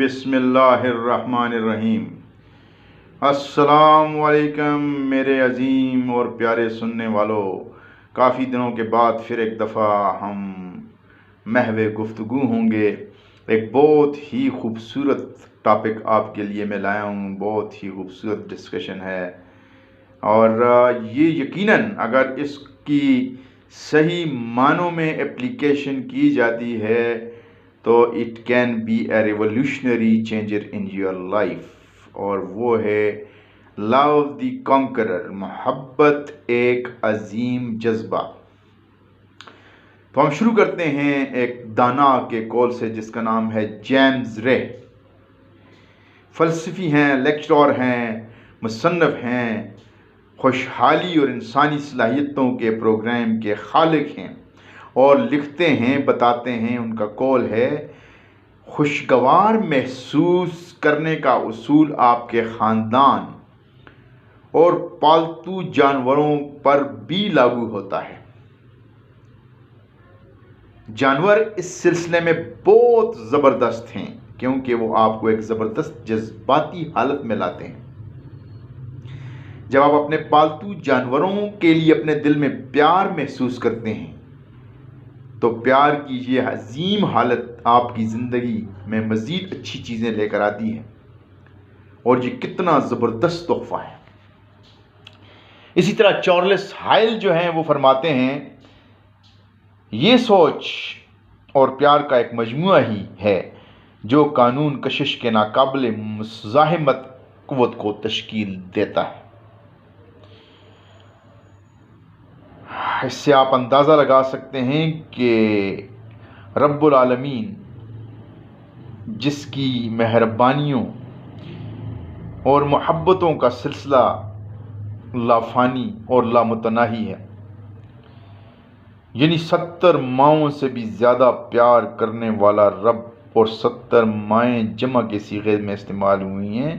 بسم اللہ الرحمن الرحیم۔ السلام علیکم میرے عظیم اور پیارے سننے والوں، کافی دنوں کے بعد پھر ایک دفعہ ہم محو گفتگو ہوں گے۔ ایک بہت ہی خوبصورت ٹاپک آپ کے لیے میں لایا ہوں، بہت ہی خوبصورت ڈسکشن ہے، اور یہ یقیناً اگر اس کی صحیح معنوں میں اپلیکیشن کی جاتی ہے تو it can be a revolutionary changer in your life, اور وہ ہے لو دی کانکرر، محبت ایک عظیم جذبہ۔ تو ہم شروع کرتے ہیں ایک دانا کے قول سے جس کا نام ہے جیمز رے۔ فلسفی ہیں، لیکچرر ہیں، مصنف ہیں، خوشحالی اور انسانی صلاحیتوں کے پروگرام کے خالق ہیں، اور لکھتے ہیں، بتاتے ہیں۔ ان کا قول ہے، خوشگوار محسوس کرنے کا اصول آپ کے خاندان اور پالتو جانوروں پر بھی لاگو ہوتا ہے۔ جانور اس سلسلے میں بہت زبردست ہیں کیونکہ وہ آپ کو ایک زبردست جذباتی حالت میں لاتے ہیں۔ جب آپ اپنے پالتو جانوروں کے لیے اپنے دل میں پیار محسوس کرتے ہیں تو پیار کی یہ عظیم حالت آپ کی زندگی میں مزید اچھی چیزیں لے کر آتی ہے، اور یہ کتنا زبردست تحفہ ہے۔ اسی طرح چارلس ہائل جو ہیں وہ فرماتے ہیں، یہ سوچ اور پیار کا ایک مجموعہ ہی ہے جو قانون کشش کے ناقابل مزاحمت قوت کو تشکیل دیتا ہے۔ اس سے آپ اندازہ لگا سکتے ہیں کہ رب العالمین جس کی مہربانیوں اور محبتوں کا سلسلہ لافانی اور لامتناہی ہے، یعنی 70 ماؤں سے بھی زیادہ پیار کرنے والا رب، اور 70 مائیں جمع کے صیغے میں استعمال ہوئی ہیں،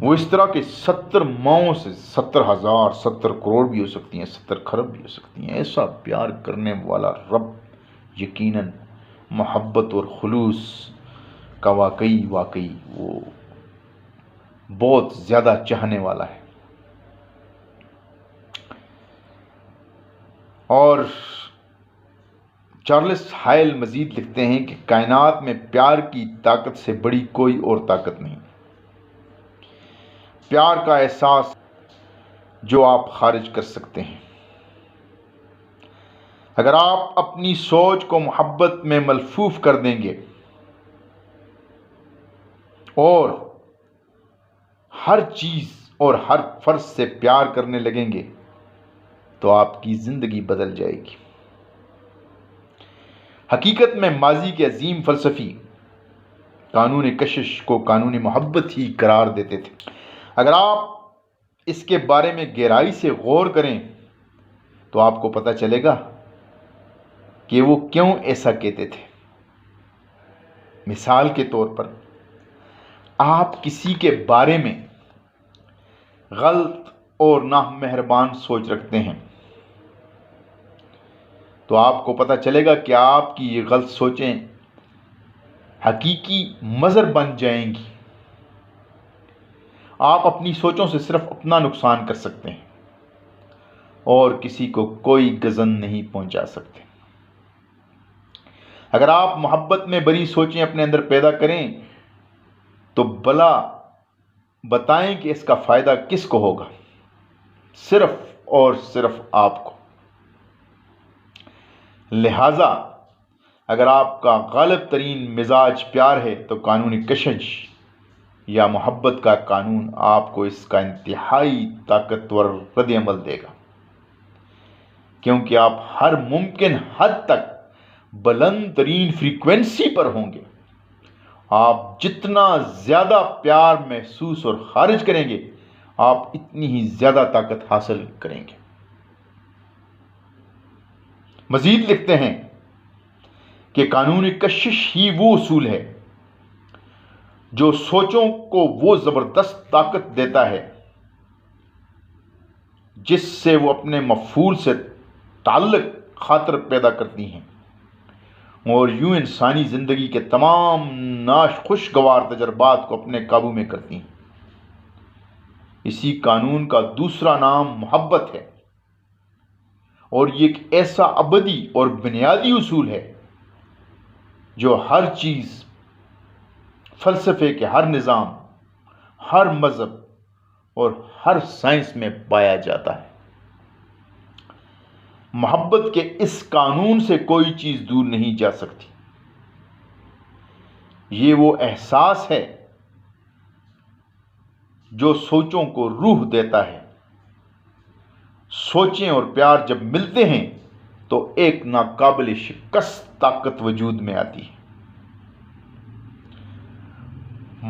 وہ اس طرح کے 70 ماؤں سے 70,000 70 کروڑ بھی ہو سکتی ہیں، 70 کھرب بھی ہو سکتی ہیں، ایسا پیار کرنے والا رب یقیناً محبت اور خلوص کا واقعی وہ بہت زیادہ چاہنے والا ہے۔ اور چارلس ہائل مزید لکھتے ہیں کہ کائنات میں پیار کی طاقت سے بڑی کوئی اور طاقت نہیں۔ پیار کا احساس جو آپ خارج کر سکتے ہیں۔ اگر آپ اپنی سوچ کو محبت میں ملفوف کر دیں گے اور ہر چیز اور ہر فرد سے پیار کرنے لگیں گے تو آپ کی زندگی بدل جائے گی۔ حقیقت میں ماضی کے عظیم فلسفی قانون کشش کو قانون محبت ہی قرار دیتے تھے۔ اگر آپ اس کے بارے میں گہرائی سے غور کریں تو آپ کو پتہ چلے گا کہ وہ کیوں ایسا کہتے تھے۔ مثال کے طور پر، آپ کسی کے بارے میں غلط اور نامہربان سوچ رکھتے ہیں تو آپ کو پتہ چلے گا کہ آپ کی یہ غلط سوچیں حقیقی مضر بن جائیں گی۔ آپ اپنی سوچوں سے صرف اپنا نقصان کر سکتے ہیں اور کسی کو کوئی غضن نہیں پہنچا سکتے۔ اگر آپ محبت میں بری سوچیں اپنے اندر پیدا کریں تو بلا بتائیں کہ اس کا فائدہ کس کو ہوگا؟ صرف اور صرف آپ کو۔ لہٰذا اگر آپ کا غالب ترین مزاج پیار ہے تو قانون کشش یا محبت کا قانون آپ کو اس کا انتہائی طاقتور رد عمل دے گا، کیونکہ آپ ہر ممکن حد تک بلند ترین فریکوینسی پر ہوں گے۔ آپ جتنا زیادہ پیار محسوس اور خارج کریں گے، آپ اتنی ہی زیادہ طاقت حاصل کریں گے۔ مزید لکھتے ہیں کہ قانون کشش ہی وہ اصول ہے جو سوچوں کو وہ زبردست طاقت دیتا ہے جس سے وہ اپنے مفعول سے تعلق خاطر پیدا کرتی ہیں اور یوں انسانی زندگی کے تمام خوشگوار تجربات کو اپنے قابو میں کرتی ہیں۔ اسی قانون کا دوسرا نام محبت ہے، اور یہ ایک ایسا ابدی اور بنیادی اصول ہے جو ہر چیز، فلسفے کے ہر نظام، ہر مذہب اور ہر سائنس میں پایا جاتا ہے۔ محبت کے اس قانون سے کوئی چیز دور نہیں جا سکتی۔ یہ وہ احساس ہے جو سوچوں کو روح دیتا ہے۔ سوچیں اور پیار جب ملتے ہیں تو ایک ناقابل شکست طاقت وجود میں آتی ہے۔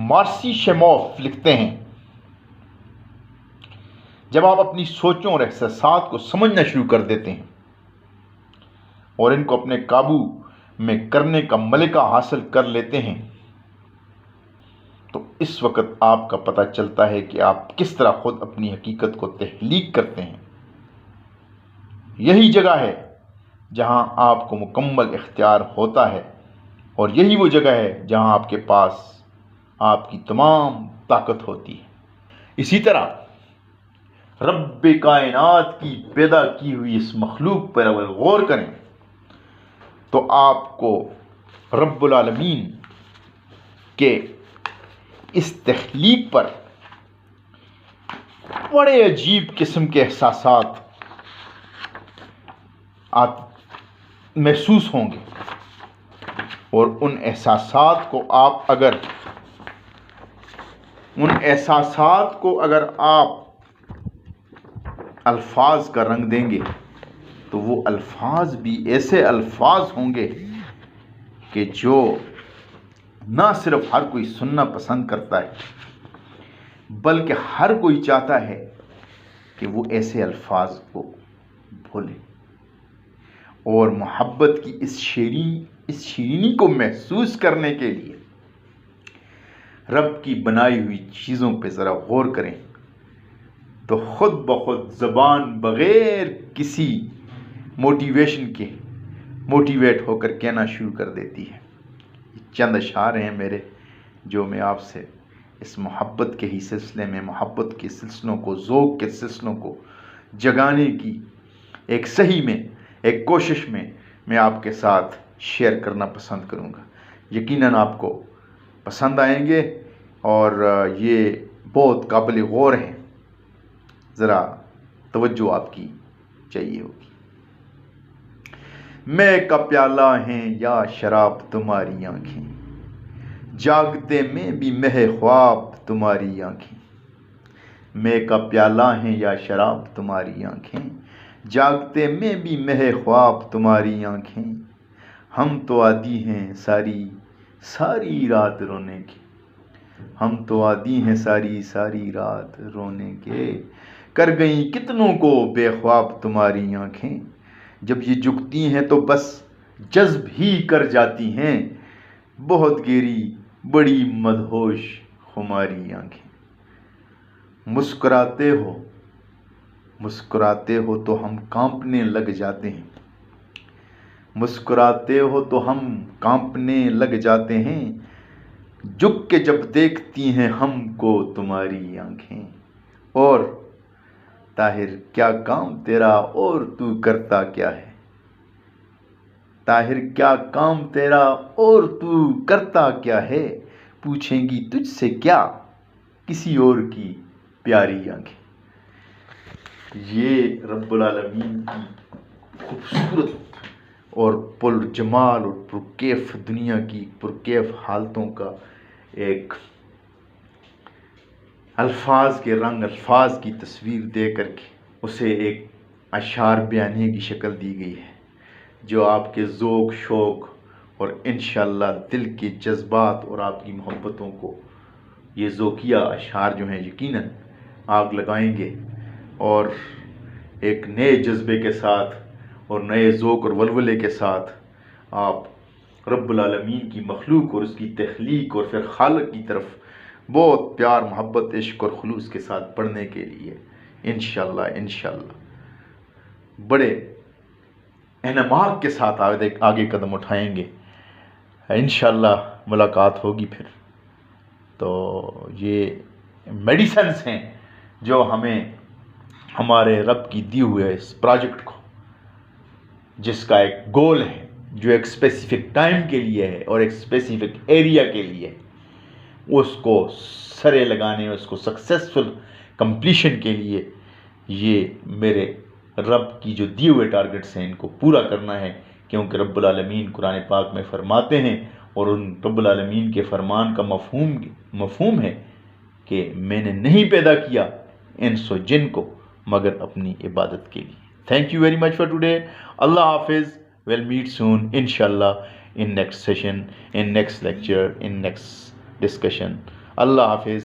مارسی شیموف لکھتے ہیں، جب آپ اپنی سوچوں اور احساسات کو سمجھنا شروع کر دیتے ہیں اور ان کو اپنے قابو میں کرنے کا ملکہ حاصل کر لیتے ہیں تو اس وقت آپ کا پتہ چلتا ہے کہ آپ کس طرح خود اپنی حقیقت کو تخلیق کرتے ہیں۔ یہی جگہ ہے جہاں آپ کو مکمل اختیار ہوتا ہے، اور یہی وہ جگہ ہے جہاں آپ کے پاس آپ کی تمام طاقت ہوتی ہے۔ اسی طرح رب کائنات کی پیدا کی ہوئی اس مخلوق پر اگر غور کریں تو آپ کو رب العالمین کے اس تخلیق پر بڑے عجیب قسم کے احساسات محسوس ہوں گے، اور ان احساسات کو اگر آپ الفاظ کا رنگ دیں گے تو وہ الفاظ بھی ایسے الفاظ ہوں گے کہ جو نہ صرف ہر کوئی سننا پسند کرتا ہے بلکہ ہر کوئی چاہتا ہے کہ وہ ایسے الفاظ کو بولے۔ اور محبت کی اس شیرینی کو محسوس کرنے کے لیے رب کی بنائی ہوئی چیزوں پہ ذرا غور کریں تو خود بخود زبان بغیر کسی موٹیویشن کے موٹیویٹ ہو کر کہنا شروع کر دیتی ہے۔ چند اشعار ہیں میرے جو میں آپ سے اس محبت کے ہی سلسلے میں، محبت کے سلسلوں کو، ذوق کے سلسلوں کو جگانے کی ایک صحیح میں ایک کوشش میں آپ کے ساتھ شیئر کرنا پسند کروں گا۔ یقیناً آپ کو پسند آئیں گے اور یہ بہت قابل غور ہیں، ذرا توجہ آپ کی چاہیے ہوگی۔ میں کا پیالہ ہیں یا شراب تمہاری آنکھیں، جاگتے میں بھی مہ خواب تمہاری آنکھیں۔ میں کا پیالہ ہیں یا شراب تمہاری آنکھیں، جاگتے میں بھی مہ خواب تمہاری آنکھیں۔ ہم تو عادی ہیں ساری رات رونے کے، ہم تو عادی ہیں ساری رات رونے کے، کر گئیں کتنوں کو بے خواب تمہاری آنکھیں۔ جب یہ جھکتی ہیں تو بس جذب ہی کر جاتی ہیں، بہت گہری بڑی مدہوش خماری آنکھیں۔ مسکراتے ہو تو ہم کانپنے لگ جاتے ہیں، مسکراتے ہو تو ہم کانپنے لگ جاتے ہیں، جھک کے جب دیکھتی ہیں ہم کو تمہاری آنکھیں۔ اور طاہر کیا کام تیرا اور تو کرتا کیا ہے، طاہر کیا کام تیرا اور تو کرتا کیا ہے، پوچھیں گی تجھ سے کیا کسی اور کی پیاری آنکھیں۔ یہ رب العالمین کی خوبصورت اور پرجمال اور پرکیف دنیا کی پرکیف حالتوں کا ایک الفاظ کے رنگ، الفاظ کی تصویر دے کر کے اسے ایک اشعار بیانیے کی شکل دی گئی ہے جو آپ کے ذوق، شوق اور انشاءاللہ دل کے جذبات اور آپ کی محبتوں کو یہ ذوقیہ اشعار جو ہیں یقیناً آگ لگائیں گے، اور ایک نئے جذبے کے ساتھ اور نئے ذوق اور ولولے کے ساتھ آپ رب العالمین کی مخلوق اور اس کی تخلیق اور پھر خالق کی طرف بہت پیار، محبت، عشق اور خلوص کے ساتھ پڑھنے کے لیے انشاءاللہ بڑے انعماق کے ساتھ آگے قدم اٹھائیں گے۔ انشاءاللہ ملاقات ہوگی پھر. تو یہ میڈیسنس ہیں جو ہمیں ہمارے رب کی دی ہوئے اس پروجیکٹ کو، جس کا ایک گول ہے، جو ایک اسپیسیفک ٹائم کے لیے ہے اور ایک اسپیسیفک ایریا کے لیے ہے، اس کو سرے لگانے، اس کو سکسیسفل کمپلیشن کے لیے یہ میرے رب کی جو دیے ہوئے ٹارگٹس ہیں ان کو پورا کرنا ہے. کیونکہ رب العالمین قرآن پاک میں فرماتے ہیں، اور ان رب العالمین کے فرمان کا مفہوم ہے کہ میں نے نہیں پیدا کیا انس و جن کو مگر اپنی عبادت کے لیے. Thank you very much for today. اللہ حافظ. ویل میٹ سون انشاءاللہ in next session, in next lecture, in next discussion. Allah Hafiz.